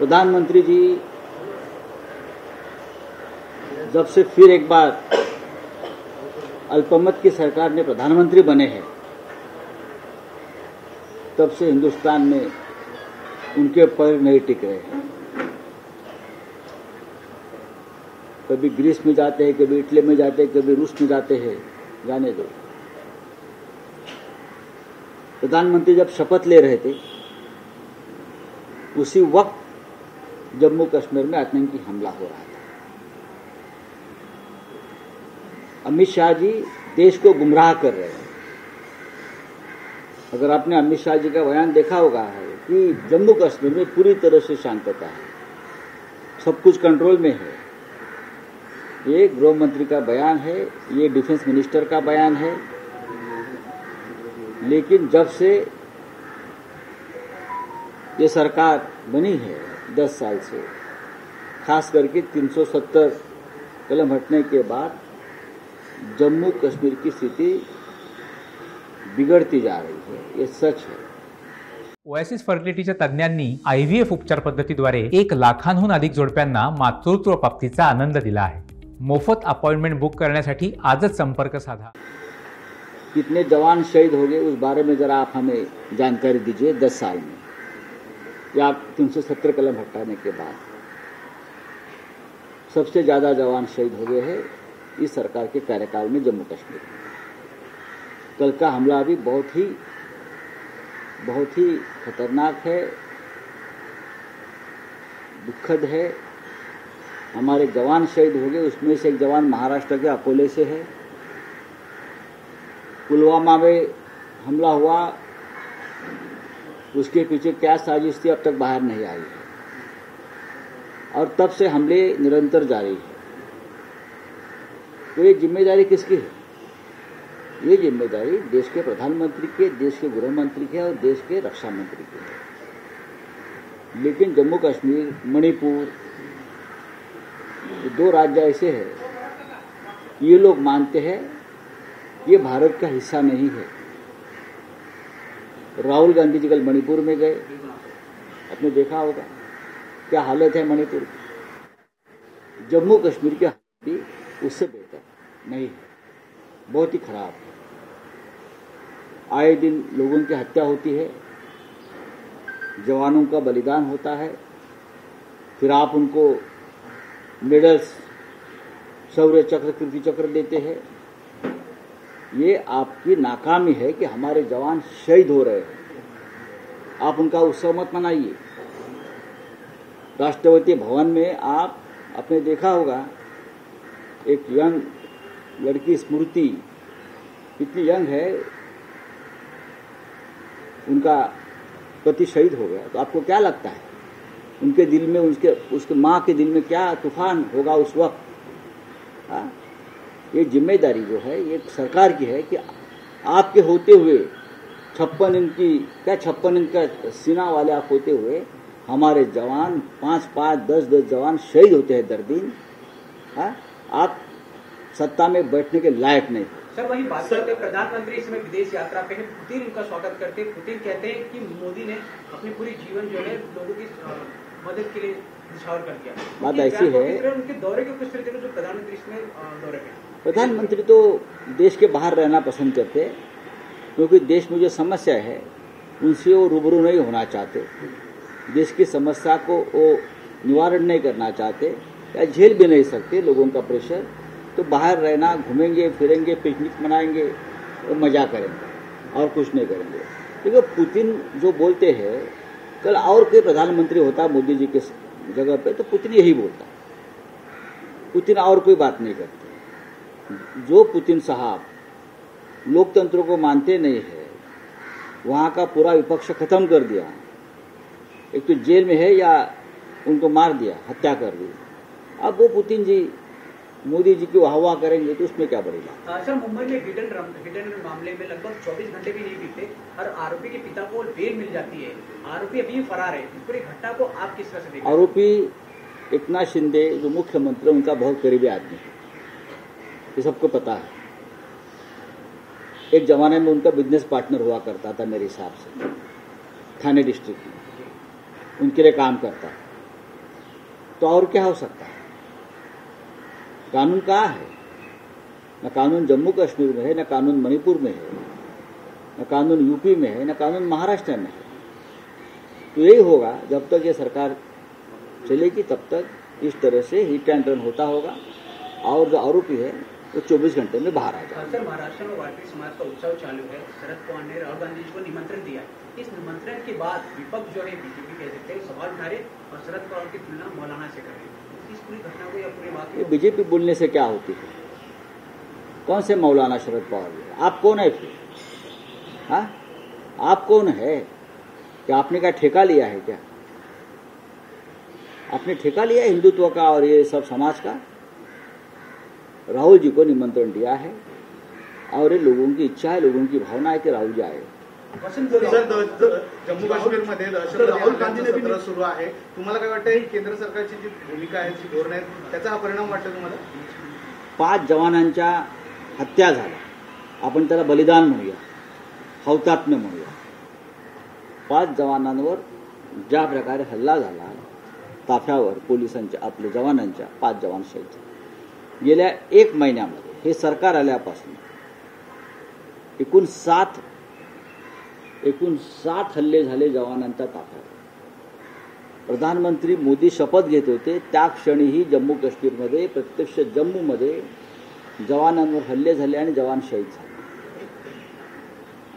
प्रधानमंत्री जी जब से फिर एक बार अल्पमत की सरकार ने प्रधानमंत्री बने हैं, तब से हिंदुस्तान में उनके पैर नहीं टिक रहे हैं। कभी ग्रीस में जाते हैं, कभी इटली में जाते हैं, कभी रूस में जाते हैं, जाने दो। प्रधानमंत्री जब शपथ ले रहे थे, उसी वक्त जम्मू कश्मीर में आतंकी हमला हो रहा था। अमित शाह जी देश को गुमराह कर रहे हैं। अगर आपने अमित शाह जी का बयान देखा होगा है कि जम्मू कश्मीर में पूरी तरह से शांतता है, सब कुछ कंट्रोल में है। ये गृह मंत्री का बयान है, ये डिफेंस मिनिस्टर का बयान है। लेकिन जब से ये सरकार बनी है 10 साल से, खास करके 370 कलम हटने के बाद जम्मू कश्मीर की स्थिति बिघडती जा रही है, ये सच है। ओएसिस फर्टिलिटीच्या तज्ज्ञांनी IVF उपचार पद्धतीद्वारे 1 लाखांहून अधिक जोडप्यांना मातृत्व प्राप्तीचा आनंद दिला आहे। मोफत अपॉइंटमेंट बुक करण्यासाठी आजच संपर्क साधा। कितने जवान शहीद हो गए उस बारे में जरा आप हमें जानकारी दीजिए। 10 साल में या 370 कलम हटाने के बाद सबसे ज्यादा जवान शहीद हो गए हैं इस सरकार के कार्यकाल में जम्मू कश्मीर में। कल का हमला भी बहुत ही खतरनाक है, दुखद है। हमारे जवान शहीद हो गए, उसमें से एक जवान महाराष्ट्र के अकोले से है। पुलवामा में हमला हुआ, उसके पीछे क्या साजिश थी अब तक बाहर नहीं आई है, और तब से हमले निरंतर जारी है। तो ये जिम्मेदारी किसकी है? ये जिम्मेदारी देश के प्रधानमंत्री के, देश के गृह मंत्री के और देश के रक्षा मंत्री के है। लेकिन जम्मू कश्मीर, मणिपुर, ये 2 राज्य ऐसे हैं, ये लोग मानते हैं ये भारत का हिस्सा नहीं है। राहुल गांधी जी कल मणिपुर में गए, आपने देखा होगा क्या हालत है मणिपुर की। जम्मू कश्मीर की हालत भी उससे बेहतर नहीं है, बहुत ही खराब है। आए दिन लोगों की हत्या होती है, जवानों का बलिदान होता है, फिर आप उनको मेडल्स, शौर्य चक्र, कीर्ति चक्र देते हैं। ये आपकी नाकामी है कि हमारे जवान शहीद हो रहे हैं, आप उनका उत्सव मत मनाइए। राष्ट्रपति भवन में आपने देखा होगा एक यंग लड़की स्मृति, कितनी यंग है, उनका पति शहीद हो गया। तो आपको क्या लगता है उनके दिल में, उसके मां के दिल में क्या तूफान होगा उस वक्त? हाँ? ये जिम्मेदारी जो है ये सरकार की है कि आपके होते हुए 56 इंच का सीना वाले आप होते हुए हमारे जवान 5-5, 10-10 जवान शहीद होते हैं दर दिन। हाँ? आप सत्ता में बैठने के लायक नहीं। सर वही बात करते, प्रधानमंत्री इसमें विदेश यात्रा पे है, पुतिन उनका स्वागत करते। पुतिन कहते हैं कि मोदी ने अपनी पूरी जीवन जो है लोगों की मदद के लिए निछावर कर दिया। बात ऐसी है, उनके दौरे के कुछ तरीके जो प्रधानमंत्री इसमें दौरे पे, प्रधानमंत्री तो देश के बाहर रहना पसंद करते, क्योंकि देश में जो समस्या है उनसे वो रूबरू नहीं होना चाहते, देश की समस्या को वो निवारण नहीं करना चाहते या झेल भी नहीं सकते लोगों का प्रेशर। तो बाहर रहना, घूमेंगे फिरेंगे, पिकनिक मनाएंगे और मजा करेंगे और कुछ नहीं करेंगे। क्योंकि पुतिन जो बोलते हैं, कल और कोई प्रधानमंत्री होता मोदी जी के जगह पे तो पुतिन यही बोलता, पुतिन और कोई बात नहीं करते। जो पुतिन साहब लोकतंत्र को मानते नहीं है, वहां का पूरा विपक्ष खत्म कर दिया, एक तो जेल में है या उनको मार दिया, हत्या कर दी। अब वो पुतिन जी मोदी जी की वाहवाह करेंगे तो उसमें क्या बढ़ेगा? सर मुंबई में हिडन मामले में लगभग 24 घंटे भी नहीं बीते और आरोपी के पिता को बेल मिल जाती है, आरोपी अभी भी फरार है। इस पूरी घटना को आप किस तरह से देखते हैं? आरोपी एकनाथ शिंदे जो मुख्यमंत्री, उनका बहुत करीबी आदमी है, ये सबको पता है। एक जमाने में उनका बिजनेस पार्टनर हुआ करता था मेरे हिसाब से, थाने डिस्ट्रिक्ट में उनके लिए काम करता। तो और क्या हो सकता है? कानून कहाँ है? न कानून जम्मू कश्मीर में है, न कानून मणिपुर में है, न कानून यूपी में है, न कानून महाराष्ट्र में है। तो यही होगा, जब तक ये सरकार चलेगी तब तक इस तरह से हिट एंड रन होता होगा और जो आरोपी है वो 24 घंटे में बाहर आ जाएगा। सर, महाराष्ट्र में वारकरी समाज का उत्सव चालू है। शरद पवार ने राहुल गांधी जी को निमंत्रण दिया। इस निमंत्रण के बाद विपक्ष जो है बीजेपी कह सकते हैं सवाल उठा रहे और शरद पवार की तुलना मौलाना से कर रहे। इस पूरी घटना को या पूरे वाकये बीजेपी बोलने से क्या होती है? कौन से मौलाना शरद पवार? आप कौन है फिर? हाँ, आप कौन है? क्या आपने क्या ठेका लिया है? क्या आपने ठेका लिया है हिंदुत्व का और ये सब समाज का? राहुल जी को निमंत्रण दिया है और ये लोगों की इच्छा है, लोगों की भावना है कि राहुल जी आए। जम्मू काश्मीरमध्ये दहशतवादी सत्र सुरू आहे, तुम्हाला काय वाटतं केंद्र सरकारची जी भूमिका आहे, जी धोरण आहे, त्याचा हा परिणाम वाटतो तुम्हाला? 5 जवानांच्या हत्या झाल्या, आपण त्याला बलिदान म्हणूया, हौतात्म्य म्हणूया। 5 जवानांवर ज्या प्रकारे हल्ला झाला ताफ्यावर पोलिसांच्या, आपल्या जवानांच्या 5 जवान शहीद झाले। गेल्या 1 महिन्यामध्ये हे सरकार आल्यापासून एकूण 7 हल्ले झाले जवानांच्या ताफ्यावर। प्रधानमंत्री मोदी शपथ घेत होते त्या क्षणीही जम्मू काश्मीरमध्ये, प्रत्यक्ष जम्मूमध्ये जवानांवर हल्ले झाले आणि जवान शहीद झाले।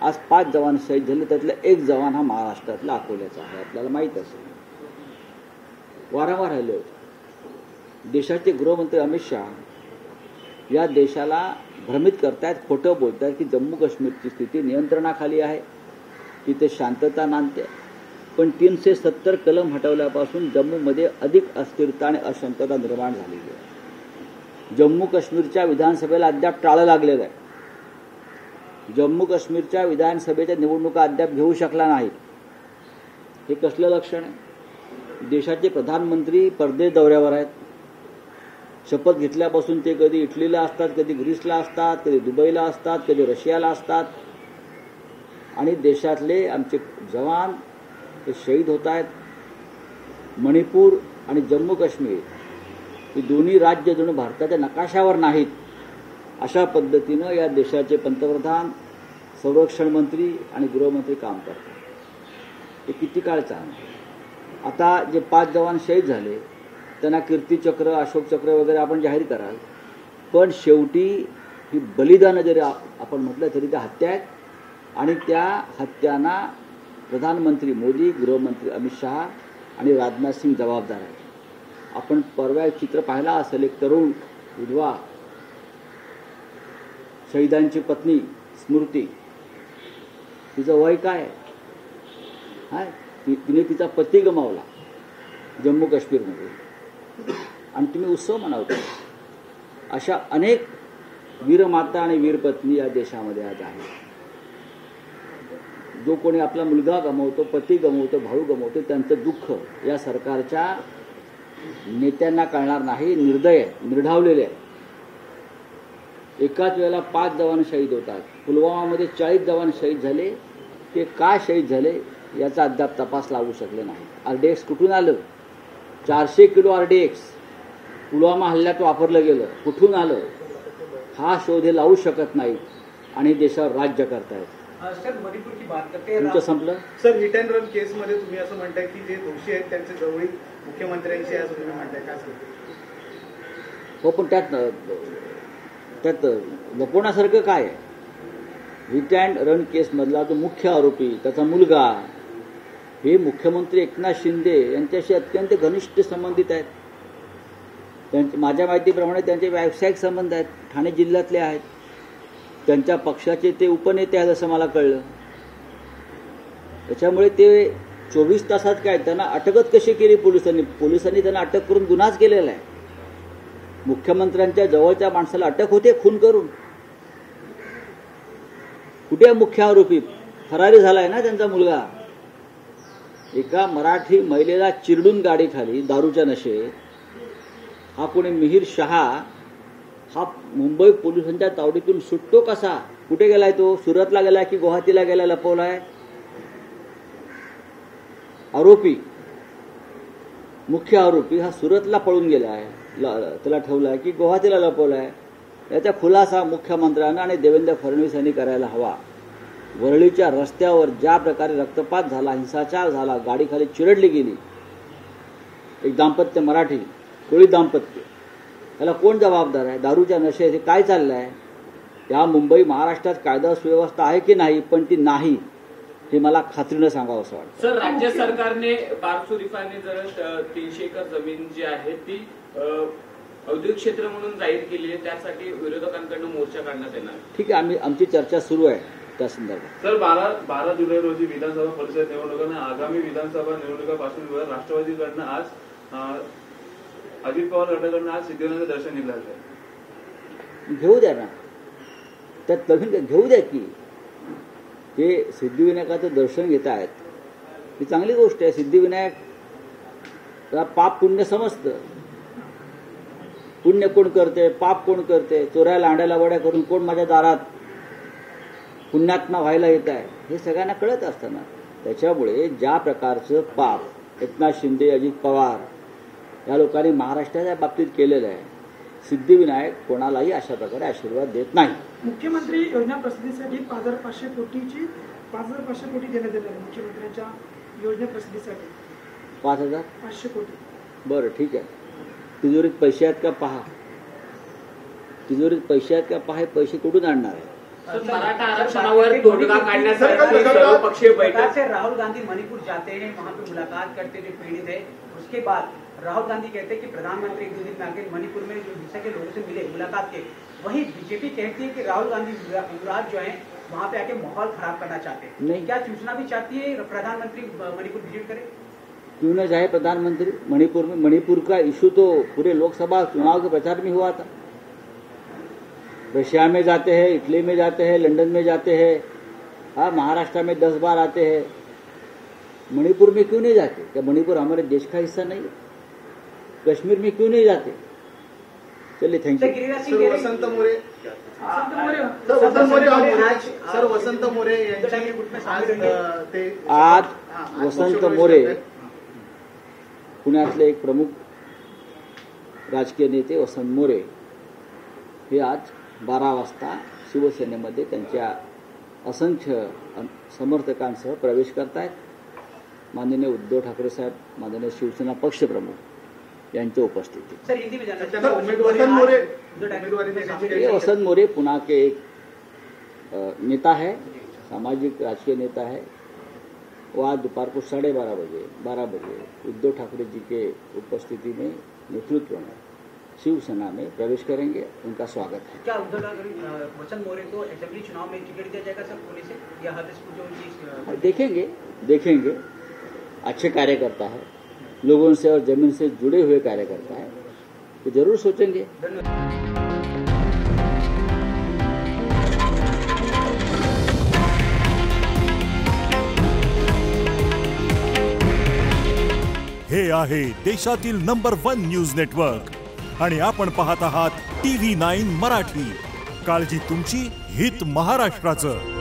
आज 5 जवान शहीद झाले, त्यातला 1 जवान हा महाराष्ट्रातला अकोल्याचा आहे, आपल्याला माहीत असेल। वारंवार हल्ले होते। देशाचे गृहमंत्री अमित शहा या देशाला भ्रमित करतायत, खोटं बोलतायत की जम्मू काश्मीरची स्थिती नियंत्रणाखाली आहे, तिथे शांतता नांदते। पण 370 कलम हटवल्यापासून जम्मूमध्ये अधिक अस्थिरता आणि अशांतता निर्माण झालेली आहे। जम्मू काश्मीरच्या विधानसभेला अद्याप टाळं लागलेलं आहे। जम्मू काश्मीरच्या विधानसभेच्या निवडणुका अद्याप घेऊ शकला नाहीत। हे कसलं लक्षण आहे? देशाचे प्रधानमंत्री परदेश दौऱ्यावर आहेत। शपथ घेतल्यापासून ते कधी इटलीला असतात, कधी ग्रीसला असतात, कधी दुबईला असतात, कधी रशियाला असतात आणि देशातले आमचे जवान ते शहीद होत आहेत। मणिपूर आणि जम्मू काश्मीर ही दोन्ही राज्य जणू भारताच्या नकाशावर नाहीत अशा पद्धतीनं या देशाचे पंतप्रधान, संरक्षण मंत्री आणि गृहमंत्री काम करतात। ते किती काळ चालणार? आता जे 5 जवान शहीद झाले त्यांना कीर्तिचक्र, अशोक चक्र वगैरे आपण जाहीर कराल, पण शेवटी ही बलिदानं जरी आपण म्हटलं तरी त्या हत्या आहेत आणि त्या हत्यांना प्रधानमंत्री मोदी, गृहमंत्री अमित शहा आणि राजनाथ सिंग जबाबदार आहेत। आपण परवा चित्र पाहिला असेल, एक तरुण विधवा शहीदांची पत्नी स्मृती, तिचं वय काय आहे? तिने तिचा पती गमावला जम्मू काश्मीरमध्ये आणि तुम्ही उत्सव मनवता। अशा अनेक वीरमाता आणि वीरपत्नी या देशामध्ये आज आहेत। जो कोणी आपला मुलगा गमावतो, पती गमावतो, भाऊ गमावतो, त्यांचं दुःख या सरकारच्या नेत्यांना कळणार नाही। निर्दय, निर्ढावलेले आहे। एकाच वेळेला 5 जवान शहीद होतात। पुलवामामध्ये 40 जवान शहीद झाले। ते का शहीद झाले याचा अद्याप तपास लागू शकले नाही। आरडीएक्स कुठून आलं? 400 किलो आरडीएक्स पुलवामा हल्ल्यात वापरलं गेलं, कुठून आलं हा शोध हे लावू शकत नाही आणि देशावर राज्य करतायत। सर, मणिपुर की बात करते हैं, तुमचं संपलं? सर, हिट अँड रन केसमध्ये तुम्ही असं म्हणताय की जे दोषी आहेत त्यांचे जवळीक मुख्यमंत्र्यांशी असं तुम्ही म्हणताय, काय सांगता? हो, पण त्यात लपवण्यासारखं काय आहे? हिट अँड रन केसमधला जो मुख्य आरोपी, त्याचा मुलगा, हे मुख्यमंत्री एकनाथ शिंदे यांच्याशी अत्यंत घनिष्ठ संबंधित आहेत। माझ्या माहितीप्रमाणे त्यांचे व्यावसायिक संबंध आहेत, ठाणे जिल्ह्यातले आहेत। त्यांच्या पक्षाचे ते उपनेते आहेत असं मला कळलं। त्याच्यामुळे ते 24 तासात काय त्यांना अटकच कशी केली पोलिसांनी त्यांना अटक करून गुन्हाच केलेला आहे। मुख्यमंत्र्यांच्या जवळच्या माणसाला अटक होते खून करून। कुठे मुख्य आरोपी? फरारी झालाय ना त्यांचा मुलगा। एका मराठी महिलेला चिरडून गाडीखाली दारूच्या नशेत हा कोणी मिहीर शहा हा मुंबई पोलिसांच्या तावडीतून सुटतो कसा? कुठे गेलाय तो? सुरतला गेलाय की गुवाहाटीला गेलाय लपवलाय? आरोपी मुख्य आरोपी हा सुरतला पळून गेला आहे, त्याला ठेवला आहे की गुवाहाटीला लपवला आहे, याचा खुलासा मुख्यमंत्र्यांना आणि देवेंद्र फडणवीस यांनी करायला हवा. वरळीच्या रस्त्यावर ज्या प्रकारे रक्तपात झाला, हिंसाचार झाला, गाडी खाली चिरडली गेली, एक दाम्पत्य मराठी कोळी दाम्पत्य, त्याला कोण जबाबदार आहे? दारूच्या नशे हे काय चाललं आहे? या मुंबई महाराष्ट्रात कायदा सुव्यवस्था आहे की नाही? पण ती नाही हे मला खात्रीनं सांगावं असं वाटतं. सर, राज्य सरकारने बारसुरिफाने जर 300 एकर जमीन जी आहे ती औद्योगिक क्षेत्र म्हणून जाहीर केली आहे, त्यासाठी विरोधकांकडून मोर्चा काढण्यात येणार. ठीक आहे, आमची चर्चा सुरू आहे त्या संदर्भात. सर, 12 जुलै रोजी विधानसभा परिषद निवडणुकांना आगामी विधानसभा निवडणुकापासून राष्ट्रवादीकडनं आज अजित पवार गटाकडनं आज सिद्धिविनायक दर्शन निघालं आहे. घेऊ द्या ना, त्यात नवीन घेऊ द्या की. हे सिद्धिविनायकाचं दर्शन घेत आहेत ही चांगली गोष्ट आहे. सिद्धिविनायक पाप पुण्य समजतं. पुण्य कोण करते, पाप कोण करते, चोऱ्या लांड्याला वड्या करून कोण माझ्या दारात पुण्यात्मा व्हायला येत आहे हे सगळ्यांना कळत असताना, त्याच्यामुळे ज्या प्रकारचं पाप एकनाथ शिंदे, अजित पवार या लोकांनी महाराष्ट्राच्या बाबतीत केलेलं आहे, सिद्धिविनायक कोणालाही अशा प्रकारे आशीर्वाद देत नाही. मुख्यमंत्री योजना प्रसिद्धीसाठी 5,500 कोटी देण्यात येणार. मुख्यमंत्र्यांच्या योजना प्रसिद्धीसाठी 5,500 कोटी. बरं, ठीक आहे. तिजोरीत पैसे आहेत का पहा. तिजोरीत पैसे आहेत का पहा. हे पैसे कुठून आणणार आहे? मराठा आरक्षणावर तोडगा काढण्यासाठी सर्वपक्षीय बैठक से राहुल गांधी मणिपुर जाते हैं, वहाँ पे मुलाकात करते जो पीड़ित है, उसके बाद राहुल गांधी कहते हैं कि प्रधानमंत्री 1-2 दिन आगे मणिपुर में जो हिंसा के लोगों से मिले मुलाकात के, वहीं बीजेपी कहती है कि राहुल गांधी युवराज जो है वहाँ पे आके माहौल खराब करना चाहते हैं. नहीं. क्या सूचना भी चाहती है प्रधानमंत्री मणिपुर विजिट करे? क्यों न जाए प्रधानमंत्री मणिपुर में? मणिपुर का इशू तो पूरे लोकसभा चुनाव के प्रचार में हुआ था. रशिया में जाते हैं, इटली में जाते हैं, लंदन में जाते हैं, हाँ, महाराष्ट्र में 10 बार आते हैं. मणिपुर में क्यों नहीं जाते? क्या मणिपुर हमारे देश का हिस्सा नहीं है? कश्मीर में क्यों नहीं जाते? चलिए, thank you. Sir, Vasant More यांची आज वसंत मोरे पुण्यातले एक प्रमुख राजकीय नेते वसंत मोरे हे आज 12 वाजता शिवसेनेमध्ये त्यांच्या असंख्य समर्थकांसह प्रवेश करतायत. माननीय उद्धव ठाकरे साहेब, माननीय शिवसेना पक्षप्रमुख यांच्या उपस्थितीत. सर, हिंदी में जानना वसंत मोरे ये वसंत मोरे पुणे के एक नेता है, सामाजिक राजकीय नेता है. वो आज दोपहर को 12:30 बजे उद्धव ठाकरे जी के उपस्थिति में नेतृत्व में शिवसेना में प्रवेश करेंगे. उनका स्वागत है. क्या उद्धव ठाकरे वसंत मोरे को असेंबली चुनाव में टिकट दिया जाएगा सर पुणे से, या हरदिसपुर जो उनकी? देखेंगे. अच्छे कार्यकर्ता है, लोगों से और जमीन से जुड़े हुए कार्यकर्ता है, तो जरूर सोचेंगे. हे आहे देशातील नंबर 1 न्यूज नेटवर्क आणि आपण पाहत आहात TV9 मराठी. काळजी तुमची, हित महाराष्ट्राचं.